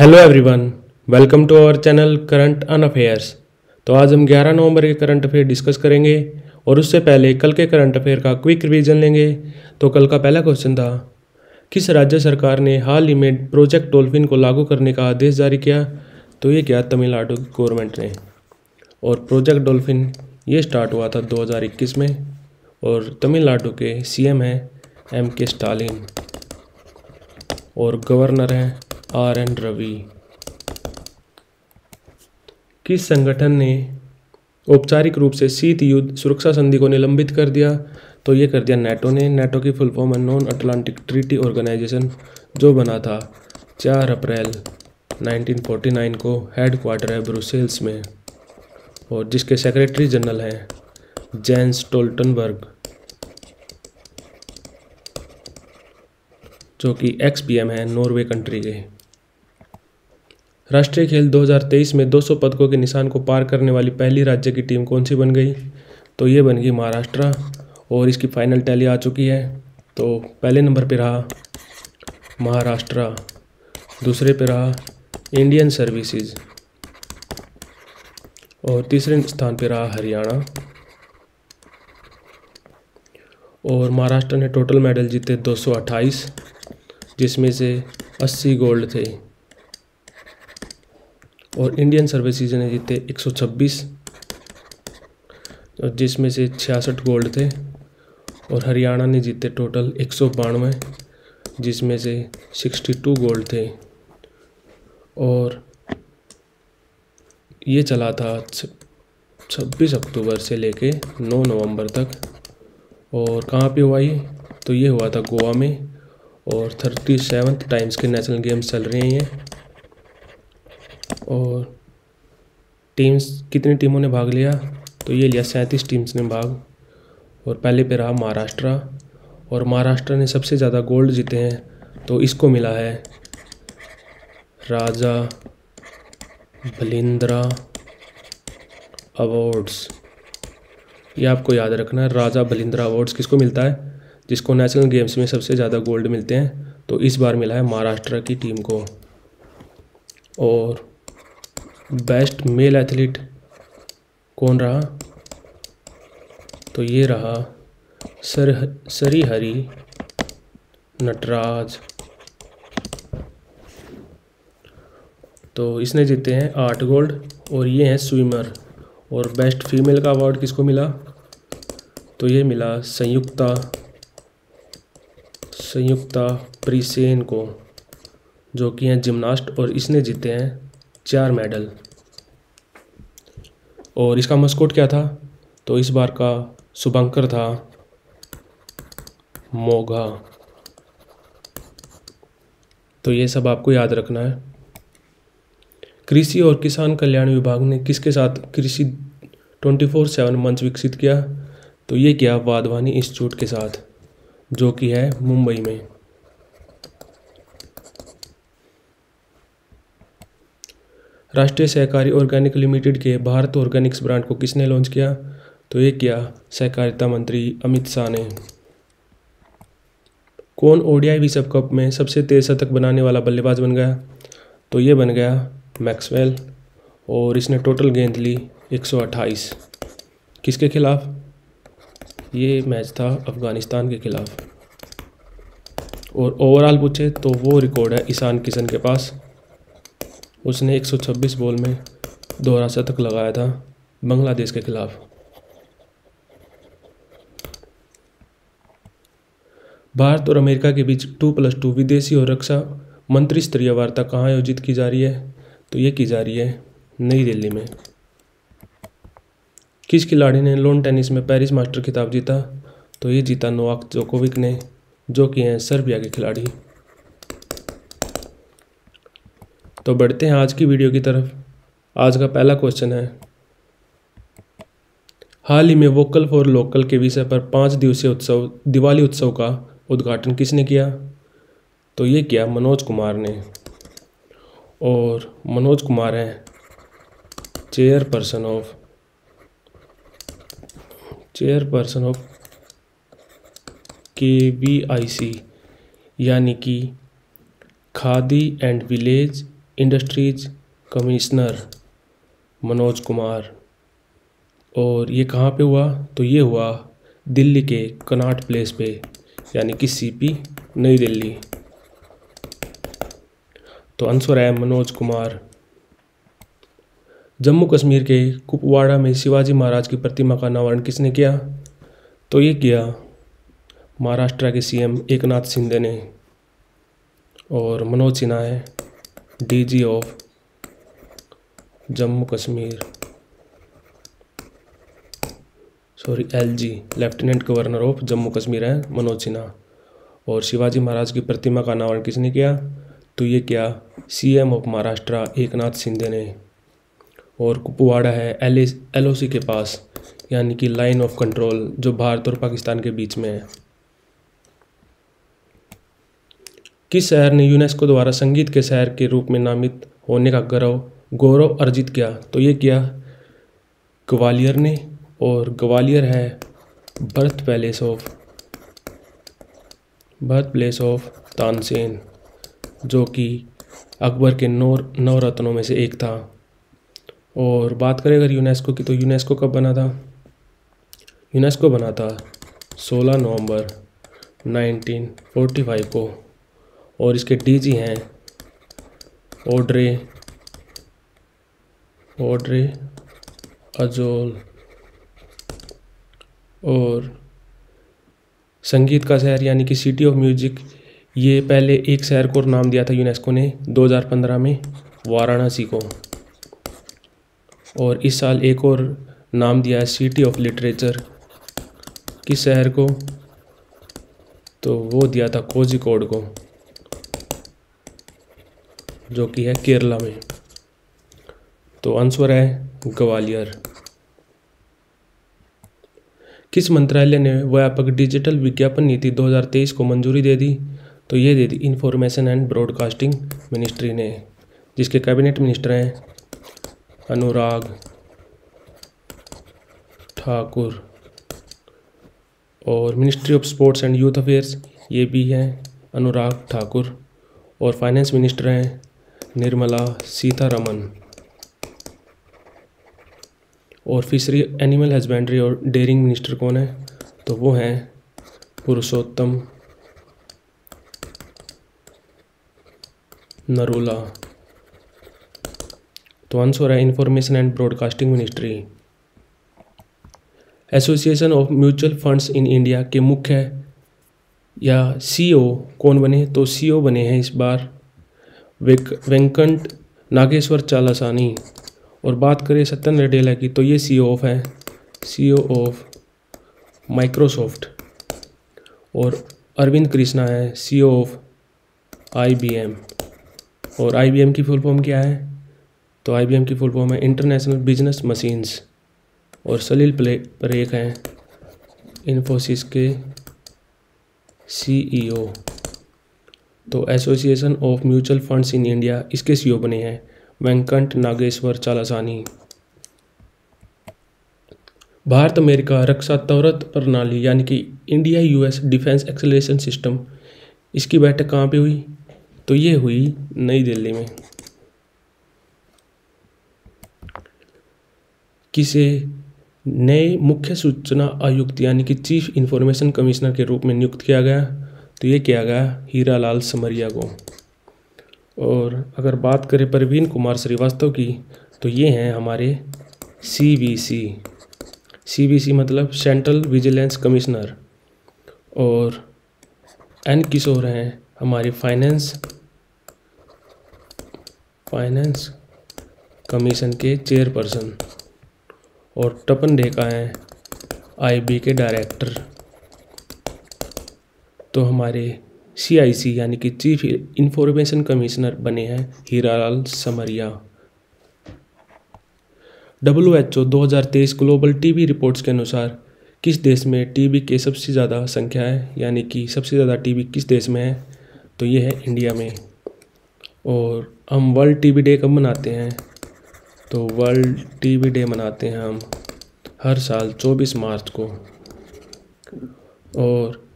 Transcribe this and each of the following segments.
Hello everyone, welcome to our channel current and affairs. तो आज हम 11 नवंबर के करंट अफेयर डिस्कस करेंगे और उससे पहले कल के करंट अफेयर का क्विक रिवीजन लेंगे। तो कल का पहला क्वेश्चन था, किस राज्य सरकार ने हाल ही में प्रोजेक्ट डॉल्फिन को लागू करने का आदेश जारी किया? तो ये किया तमिलनाडु गवर्नमेंट ने। और प्रोजेक्ट डॉल्फिन ये स्टार्ट हुआ था 2021 में और तमिलनाडु के सीएम हैं M.K. स्टालिन और गवर्नर हैं R.N. रवि। किस संगठन ने औपचारिक रूप से शीत युद्ध सुरक्षा संधि को निलंबित कर दिया? तो ये कर दिया नेटो ने। नेटो की फुल फॉर्म है नॉन अटलांटिक ट्रीटी ऑर्गेनाइजेशन, जो बना था 4 अप्रैल 1949 को। हेडक्वार्टर है ब्रुसेल्स में और जिसके सेक्रेटरी जनरल हैं जेंस स्टोल्टनबर्ग, जो कि एक्स पीएम है नॉर्वे कंट्री के। राष्ट्रीय खेल 2023 में 200 पदकों के निशान को पार करने वाली पहली राज्य की टीम कौन सी बन गई? तो ये बन गई महाराष्ट्र और इसकी फाइनल टैली आ चुकी है। तो पहले नंबर पे रहा महाराष्ट्र, दूसरे पे रहा इंडियन सर्विसेज और तीसरे स्थान पे रहा हरियाणा। और महाराष्ट्र ने टोटल मेडल जीते 228, जिसमें से 80 गोल्ड थे और इंडियन सर्विसेज ने जीते 126 और जिसमें से 66 गोल्ड थे। और हरियाणा ने जीते टोटल 192, जिसमें से 62 गोल्ड थे। और ये चला था 26 अक्टूबर से लेके 9 नवंबर तक। और कहाँ पे हुआ ये? तो ये हुआ था गोवा में और 37th टाइम्स के नेशनल गेम्स चल रहे हैं ये। और टीम्स, कितनी टीमों ने भाग लिया? तो ये लिया 37 टीम्स ने भाग। और पहले पे रहा महाराष्ट्र और महाराष्ट्र ने सबसे ज़्यादा गोल्ड जीते हैं, तो इसको मिला है राजा भलिंद्रा अवार्ड्स। ये आपको याद रखना है, राजा भलिंद्रा अवार्ड्स किसको मिलता है? जिसको नेशनल गेम्स में सबसे ज़्यादा गोल्ड मिलते हैं। तो इस बार मिला है महाराष्ट्र की टीम को। और बेस्ट मेल एथलीट कौन रहा? तो ये रहा श्रीहरि नटराज। तो इसने जीते हैं 8 गोल्ड और ये हैं स्विमर। और बेस्ट फीमेल का अवार्ड किसको मिला? तो ये मिला संयुक्ता प्रीसेन को, जो कि हैं जिम्नास्ट और इसने जीते हैं 4 मेडल। और इसका मस्कोट क्या था? तो इस बार का शुभंकर था मोघा। तो ये सब आपको याद रखना है। कृषि और किसान कल्याण विभाग ने किसके साथ कृषि 24/7 मंच विकसित किया? तो ये किया वाधवानी इंस्टीट्यूट के साथ, जो कि है मुंबई में। राष्ट्रीय सहकारी ऑर्गेनिक लिमिटेड के भारत ऑर्गेनिक्स ब्रांड को किसने लॉन्च किया? तो ये किया सहकारिता मंत्री अमित शाह ने। कौन ओडीआई विश्व कप में सबसे तेज शतक बनाने वाला बल्लेबाज बन गया? तो ये बन गया मैक्सवेल और इसने टोटल गेंद ली 128। किसके खिलाफ? ये मैच था अफगानिस्तान के खिलाफ। और ओवरऑल पूछे तो वो रिकॉर्ड है ईशान किशन के पास। उसने 126 बॉल में दोहरा शतक लगाया था बांग्लादेश के खिलाफ। भारत और अमेरिका के बीच 2+2 विदेशी और रक्षा मंत्री स्तरीय वार्ता कहाँ आयोजित की जा रही है? तो ये की जा रही है नई दिल्ली में। किस खिलाड़ी ने लॉन टेनिस में पेरिस मास्टर खिताब जीता? तो ये जीता नोवाक जोकोविक ने, जो कि हैं सर्बिया के खिलाड़ी। तो बढ़ते हैं आज की वीडियो की तरफ। आज का पहला क्वेश्चन है, हाल ही में वोकल फॉर लोकल के विषय पर 5 दिवसीय उत्सव दिवाली उत्सव का उद्घाटन किसने किया? तो ये किया मनोज कुमार ने। और मनोज कुमार हैं चेयरपर्सन ऑफ KVIC, यानी कि khadi and village industries commissioner Manoj Kumar. और ये कहाँ पे हुआ? तो ये हुआ दिल्ली के कनॉट प्लेस पे, यानी कि सीपी नई दिल्ली। तो आंसर है मनोज कुमार। जम्मू कश्मीर के कुपवाड़ा में शिवाजी महाराज की प्रतिमा का अनावरण किसने किया? तो ये किया महाराष्ट्र के सीएम एकनाथ शिंदे ने। और मनोज सिन्हा है DG of Jammu Kashmir, sorry LG, lieutenant governor of Jammu Kashmir है मनोज सिन्हा। और शिवाजी महाराज की प्रतिमा का अनावरण किसने किया? तो ये किया सीएम ऑफ महाराष्ट्र एकनाथ शिंदे ने। और कुपवाड़ा है एलओसी के पास, यानी कि लाइन ऑफ कंट्रोल, जो भारत और पाकिस्तान के बीच में है। किस शहर ने यूनेस्को द्वारा संगीत के शहर के रूप में नामित होने का गौरव अर्जित किया? तो ये किया ग्वालियर ने। और ग्वालियर है बर्थ प्लेस ऑफ तानसेन, जो कि अकबर के नौ रत्नों में से एक था। और बात करें अगर यूनेस्को की, तो यूनेस्को कब बना था? यूनेस्को बना था 16 नवंबर 1945 को। और इसके डीजी हैं ऑड्रे अजोल। और संगीत का शहर यानी कि सिटी ऑफ म्यूजिक, ये पहले एक शहर को नाम दिया था यूनेस्को ने 2015 में, वाराणसी को। और इस साल एक और नाम दिया है सिटी ऑफ लिटरेचर। किस शहर को? तो वो दिया था कोझिकोड को, जो कि है केरला में। तो आंसर है ग्वालियर। किस मंत्रालय ने व्यापक डिजिटल विज्ञापन नीति 2023 को मंजूरी दे दी? तो ये दे दी इंफॉर्मेशन एंड ब्रॉडकास्टिंग मिनिस्ट्री ने, जिसके कैबिनेट मिनिस्टर हैं अनुराग ठाकुर। और ministry of sports and youth affairs, ये भी हैं अनुराग ठाकुर। और फाइनेंस मिनिस्टर हैं निर्मला सीतारमन। और फिशरी एनिमल हस्बेंड्री और डेयरिंग मिनिस्टर कौन है? तो वो हैं पुरुषोत्तम नरूला। तो आंसर है information and broadcasting ministry. Association of mutual funds in India के मुख्य या सीईओ कौन बने? तो सीईओ बने हैं इस बार वेंकट नागेश्वर चालासानी। और बात करें सत्या नडेला की, तो ये सीईओ ऑफ माइक्रोसॉफ्ट। और अरविंद कृष्णा है सीईओ ऑफ आईबीएम। और आईबीएम की फुल फॉर्म क्या है? तो आईबीएम की फुल फॉर्म है इंटरनेशनल बिजनेस मशीन्स। और सलील परेख हैं इन्फोसिस के सीईओ। तो association of mutual funds in India, इसके सीईओ बने हैं वेंकट नागेश्वर चालासानी। भारत अमेरिका रक्षा त्वरित प्रणाली यानी कि India US defence acceleration system, इसकी बैठक कहाँ पे हुई? तो ये हुई नई दिल्ली में। किसे नए मुख्य सूचना आयुक्त यानी कि चीफ इंफॉर्मेशन कमिश्नर के रूप में नियुक्त किया गया? तो ये किया गया हीरालाल समरिया को। और अगर बात करें प्रवीण कुमार श्रीवास्तव की, तो ये हैं हमारे सीवीसी मतलब सेंट्रल विजिलेंस कमिश्नर। और एन किशोर हैं हमारे फाइनेंस कमीशन के चेयरपर्सन। और तपन डेका हैं आईबी के डायरेक्टर। तो हमारे सीआईसी यानी कि चीफ इंफॉर्मेशन कमिश्नर बने हैं हीरालाल समरिया। WHO 2023 ग्लोबल टीबी रिपोर्ट्स के अनुसार किस देश में टीबी के सबसे ज़्यादा संख्या है, यानी कि सबसे ज़्यादा टीबी किस देश में है? तो ये है इंडिया में। और हम वर्ल्ड टीबी डे कब मनाते हैं? तो वर्ल्ड टीबी डे मनाते हैं हम हर साल 24 मार्च को। और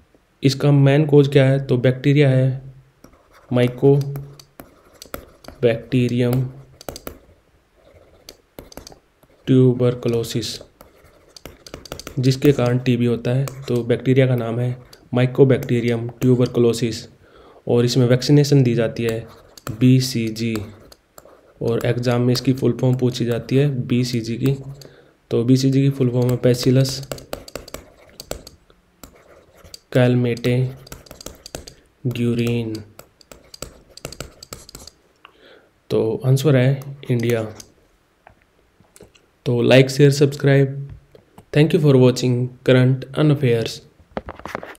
इसका मेन कोज क्या है? तो बैक्टीरिया है बैक्टीरियम ट्यूबरकुलोसिस, जिसके कारण टीबी होता है। तो बैक्टीरिया का नाम है माइकोबैक्टीरियम ट्यूबरकुलोसिस और इसमें वैक्सीनेशन दी जाती है BCG, और एग्ज़ाम में इसकी फुल फॉर्म पूछी जाती है BCG की। तो BCG की फुल फॉर्म है बैसिलस कैलमेटे-ग्यूरीन। तो आंसर है इंडिया। तो like share subscribe. Thank you for watching current and affairs.